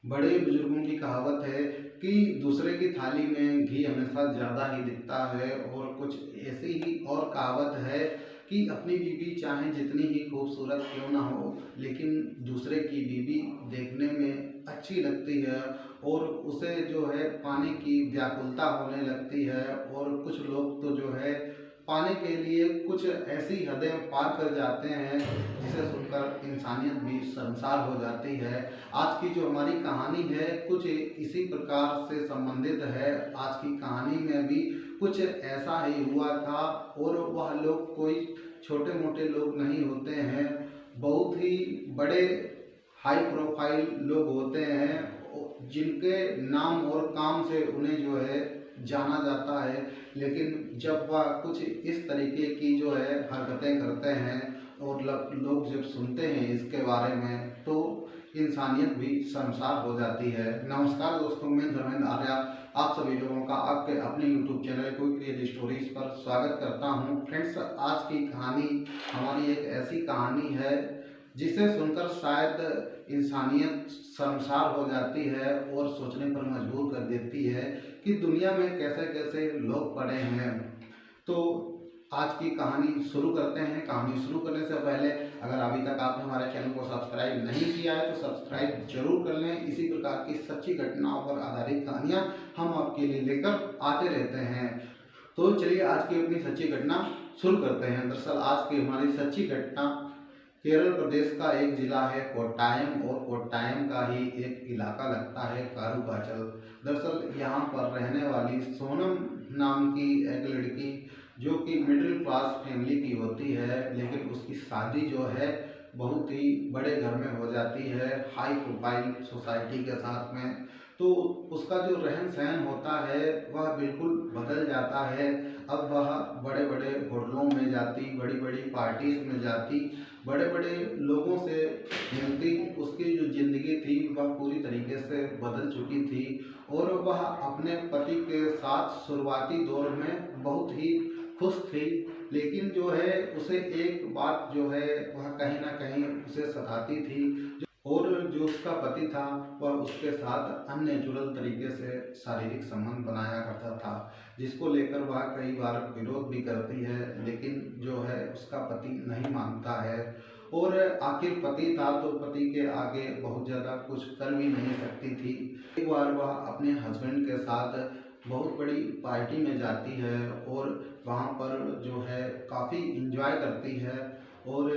बड़े बुजुर्गों की कहावत है कि दूसरे की थाली में घी हमेशा ज़्यादा ही दिखता है। और कुछ ऐसी ही और कहावत है कि अपनी बीवी चाहे जितनी ही खूबसूरत क्यों ना हो, लेकिन दूसरे की बीवी देखने में अच्छी लगती है और उसे जो है पाने की व्याकुलता होने लगती है। और कुछ लोग तो जो है पाने के लिए कुछ ऐसी हदें पार कर जाते हैं जिसे सुनकर इंसानियत भी शर्मसार हो जाती है। आज की जो हमारी कहानी है कुछ इसी प्रकार से संबंधित है। आज की कहानी में भी कुछ ऐसा ही हुआ था। और वह लोग कोई छोटे मोटे लोग नहीं होते हैं, बहुत ही बड़े हाई प्रोफाइल लोग होते हैं जिनके नाम और काम से उन्हें जो है जाना जाता है। लेकिन जब वह कुछ इस तरीके की जो है हरकतें करते हैं और लोग जब सुनते हैं इसके बारे में तो इंसानियत भी शर्मसार हो जाती है। नमस्कार दोस्तों, मैं धर्मेंद्र आर्या आप सभी लोगों का आपके अपने YouTube channel quick real stories पर स्वागत करता हूं। फ्रेंड्स, आज की कहानी हमारी एक ऐसी कहानी है जिसे सुनकर शायद इंसानियत शर्मसार हो जाती है और सोचने पर मजबूर कर देती है कि दुनिया में कैसे कैसे लोग पड़े हैं। तो आज की कहानी शुरू करते हैं। कहानी शुरू करने से पहले अगर अभी तक आपने हमारे चैनल को सब्सक्राइब नहीं किया है तो सब्सक्राइब जरूर कर लें। इसी प्रकार की सच्ची घटनाओं पर आधारित कहानियाँ हम आपके लिए लेकर आते रहते हैं। तो चलिए आज की अपनी सच्ची घटना शुरू करते हैं। दरअसल आज की हमारी सच्ची घटना केरल प्रदेश का एक जिला है कोट्टायम, और कोट्टायम का ही एक इलाका लगता है कारुकाचल। दरअसल यहाँ पर रहने वाली सोनम नाम की एक लड़की जो कि मिडिल क्लास फैमिली की होती है, लेकिन उसकी शादी जो है बहुत ही बड़े घर में हो जाती है, हाई प्रोफाइल सोसाइटी के साथ में। तो उसका जो रहन सहन होता है वह बिल्कुल बदल जाता है। अब वह बड़े बड़े होटलों में जाती, बड़ी बड़ी पार्टीज में जाती, बड़े बड़े लोगों से मिलती। उसकी जो ज़िंदगी थी वह पूरी तरीके से बदल चुकी थी और वह अपने पति के साथ शुरुआती दौर में बहुत ही खुश थी। लेकिन जो है उसे एक बात जो है वह कहीं ना कहीं उसे सताती थी। और जो उसका पति था वह उसके साथ अननेचुरल तरीके से शारीरिक संबंध बनाया करता था, जिसको लेकर वह कई बार विरोध भी करती है, लेकिन जो है उसका पति नहीं मानता है। और आखिर पति था तो पति के आगे बहुत ज़्यादा कुछ कर भी नहीं सकती थी। एक बार वह अपने हस्बैंड के साथ बहुत बड़ी पार्टी में जाती है और वहाँ पर जो है काफ़ी इंजॉय करती है। और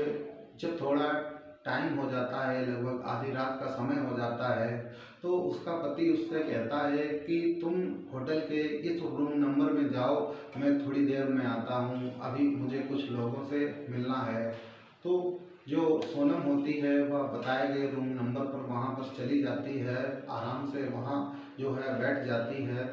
जब थोड़ा टाइम हो जाता है, लगभग आधी रात का समय हो जाता है, तो उसका पति उससे कहता है कि तुम होटल के इस रूम नंबर में जाओ, मैं थोड़ी देर में आता हूँ, अभी मुझे कुछ लोगों से मिलना है। तो जो सोनम होती है वह बताए गए रूम नंबर पर वहाँ पर चली जाती है, आराम से वहाँ जो है बैठ जाती है।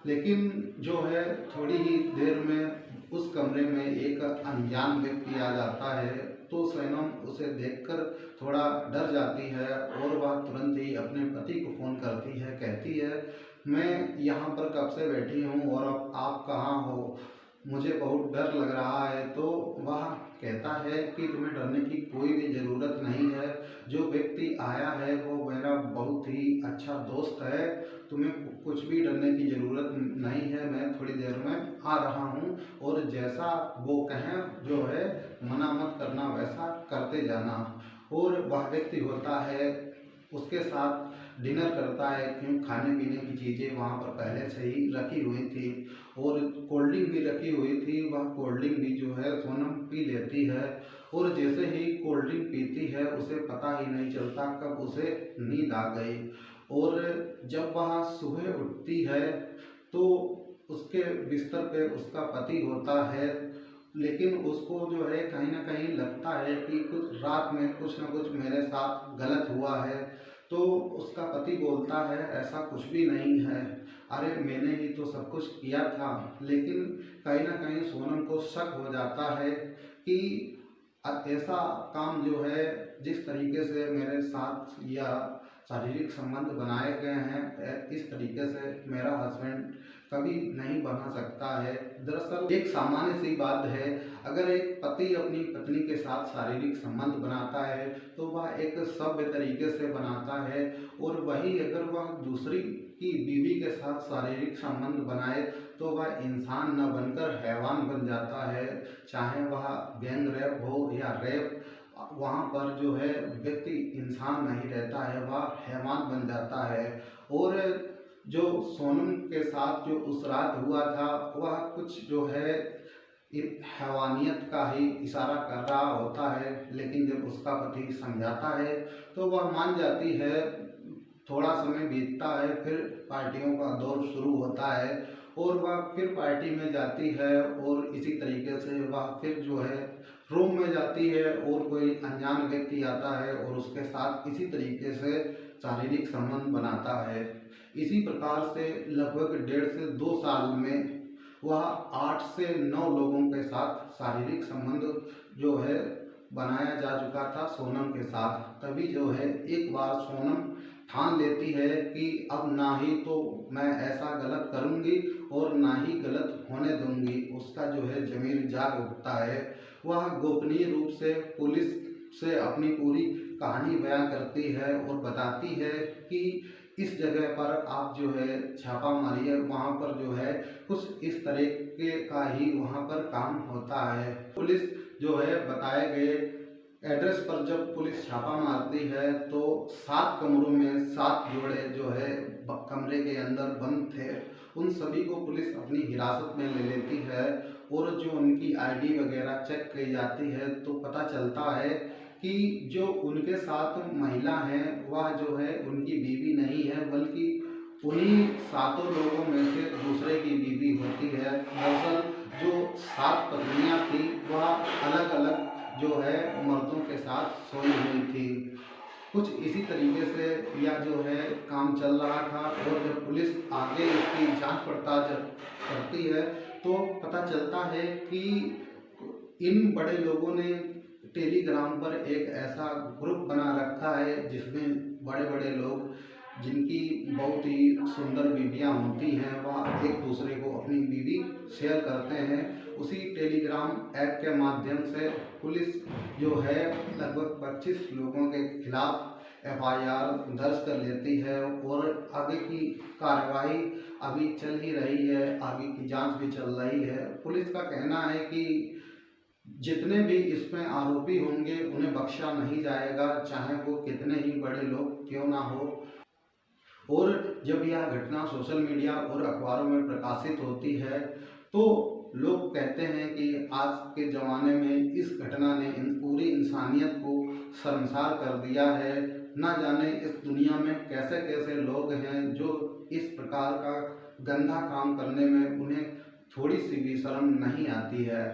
लेकिन जो है थोड़ी ही देर में उस कमरे में एक अनजान व्यक्ति आ जाता है। तो सोनम उसे देखकर थोड़ा डर जाती है और वह तुरंत ही अपने पति को फ़ोन करती है, कहती है मैं यहाँ पर कब से बैठी हूँ और अब आप कहाँ हो, मुझे बहुत डर लग रहा है। तो वह कहता है कि तुम्हें डरने की कोई भी ज़रूरत नहीं है, जो व्यक्ति आया है वो मेरा बहुत ही अच्छा दोस्त है, तुम्हें कुछ भी डरने की ज़रूरत नहीं है, मैं थोड़ी देर में आ रहा हूँ। और जैसा वो कहें जो है मना मत करना, वैसा करते जाना। और वह व्यक्ति होता है उसके साथ डिनर करता है, क्यों खाने पीने की चीज़ें वहाँ पर पहले से ही रखी हुई थी और कोल्ड ड्रिंक भी रखी हुई थी। वह कोल्ड ड्रिंक भी जो है सोनम पी लेती है। और जैसे ही कोल्ड ड्रिंक पीती है उसे पता ही नहीं चलता कब उसे नींद आ गई। और जब वह सुबह उठती है तो उसके बिस्तर पे उसका पति होता है, लेकिन उसको जो है कहीं ना कहीं लगता है कि कुछ रात में कुछ ना कुछ मेरे साथ गलत हुआ है। तो उसका पति बोलता है ऐसा कुछ भी नहीं है, अरे मैंने ही तो सब कुछ किया था। लेकिन कहीं ना कहीं सोनम को शक हो जाता है कि ऐसा काम जो है जिस तरीके से मेरे साथ या शारीरिक संबंध बनाए गए हैं, इस तरीके से मेरा हस्बैंड कभी नहीं बना सकता है। दरअसल एक सामान्य सी बात है, अगर एक पति अपनी पत्नी के साथ शारीरिक संबंध बनाता है तो वह एक सभ्य तरीके से बनाता है, और वही अगर वह दूसरी की बीवी के साथ शारीरिक संबंध बनाए तो वह इंसान न बनकर हैवान बन जाता है। चाहे वह गैंग रेप हो या रेप, वहाँ पर जो है व्यक्ति इंसान नहीं रहता है, वह हैवान बन जाता है। और जो सोनम के साथ जो उस रात हुआ था वह कुछ जो है हैवानियत का ही इशारा कर रहा होता है, लेकिन जब उसका पति समझाता है तो वह मान जाती है। थोड़ा समय बीतता है, फिर पार्टियों का दौर शुरू होता है और वह फिर पार्टी में जाती है, और इसी तरीके से वह फिर जो है रूम में जाती है और कोई अनजान व्यक्ति आता है और उसके साथ इसी तरीके से शारीरिक संबंध बनाता है। इसी प्रकार से लगभग 1.5 से 2 साल में वह 8 से 9 लोगों के साथ शारीरिक संबंध जो है बनाया जा चुका था सोनम के साथ। तभी जो है एक बार सोनम ठान लेती है कि अब ना ही तो मैं ऐसा गलत करूंगी और ना ही गलत होने दूंगी। उसका जो है ज़मीर जाग उठता है। वह गोपनीय रूप से पुलिस से अपनी पूरी कहानी बयां करती है और बताती है कि इस जगह पर आप जो है छापा मारिए, वहाँ पर जो है कुछ इस तरीके का ही वहाँ पर काम होता है। पुलिस जो है बताए गए एड्रेस पर जब पुलिस छापा मारती है तो 7 कमरों में 7 जोड़े जो है कमरे के अंदर बंद थे, उन सभी को पुलिस अपनी हिरासत में ले लेती है। और जो उनकी आईडी वगैरह चेक की जाती है तो पता चलता है कि जो उनके साथ महिला हैं वह जो है उनकी बीवी नहीं है, बल्कि उन्हीं 7 लोगों में से दूसरे की बीवी होती है। दरअसल जो 7 पत्नियां थी वह अलग अलग जो है मर्दों के साथ सोई हुई थी। कुछ इसी तरीके से यह जो है काम चल रहा था। और जब पुलिस आगे इसकी जांच पड़ताल जब करती है तो पता चलता है कि इन बड़े लोगों ने टेलीग्राम पर एक ऐसा ग्रुप बना रखा है जिसमें बड़े बड़े लोग जिनकी बहुत ही सुंदर बीवियां होती हैं वह एक दूसरे को अपनी बीवी शेयर करते हैं। उसी टेलीग्राम ऐप के माध्यम से पुलिस जो है लगभग 25 लोगों के खिलाफ एफआईआर दर्ज कर लेती है, और आगे की कार्रवाई अभी चल ही रही है, आगे की जांच भी चल रही है। पुलिस का कहना है कि जितने भी इसमें आरोपी होंगे उन्हें बख्शा नहीं जाएगा, चाहे वो कितने ही बड़े लोग क्यों ना हो। और जब यह घटना सोशल मीडिया और अखबारों में प्रकाशित होती है तो लोग कहते हैं कि आज के ज़माने में इस घटना ने पूरी इंसानियत को शर्मसार कर दिया है। ना जाने इस दुनिया में कैसे कैसे लोग हैं जो इस प्रकार का गंदा काम करने में उन्हें थोड़ी सी भी शर्म नहीं आती है।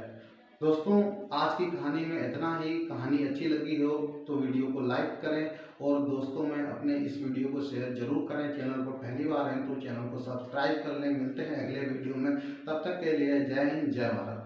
दोस्तों, आज की कहानी में इतना ही। कहानी अच्छी लगी हो तो वीडियो को लाइक करें और दोस्तों में अपने इस वीडियो को शेयर जरूर करें। चैनल पर पहली बार हैं तो चैनल को सब्सक्राइब कर लें। मिलते हैं अगले वीडियो में, तब तक के लिए जय हिंद जय भारत।